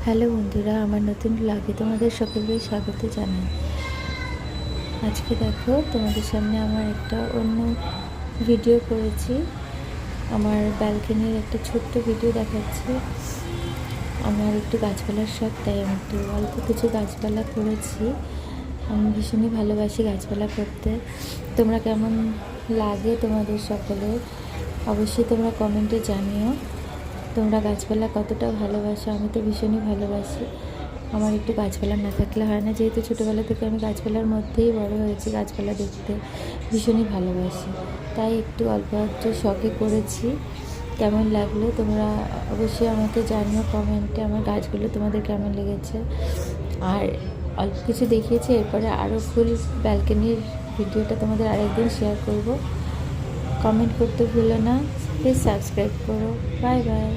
Hello বন্ধুরা, আমার নতুন ব্লগে তোমাদের সকলকে স্বাগত জানাই। আজকে দেখো তোমাদের সামনে আমার একটা অন্য ভিডিও করেছি। আমার ব্যালকনির একটা ছোট্ট ভিডিও দেখাচ্ছি। আমার একটু গাছপালার শখ, তাই আমি একটু অল্প কিছু গাছপালা করেছি। আমি ভীষণই ভালোবাসি গাছপালা করতে। তোমরা কেমন লাগে তোমাদের সকলের অবশ্যই তোমরা কমেন্টে জানিও। তোমরা গাছপালা কতটা ভালোবাসো। আমি তো ভীষণই ভালোবাসি। আমার একটু গাছপালা না থাকলে হয় না, যেহেতু ছোটোবেলা থেকে আমি গাছপালার মধ্যেই বড় হয়েছি। গাছপালা দেখতে ভীষণই ভালোবাসি, তাই একটু অল্প একটু শখে করেছি। কেমন লাগলো তোমরা অবশ্যই আমাকে জানিও কমেন্টে, আমার গাছগুলো তোমাদের কেমন লেগেছে। আর অল্প কিছু দেখিয়েছি, এরপরে আরও ফুল ব্যালকনির ভিডিওটা তোমাদের আরেকদিন শেয়ার করব। কমেন্ট করতে ভুলো না, প্লিজ সাবস্ক্রাইব করো। Bye bye.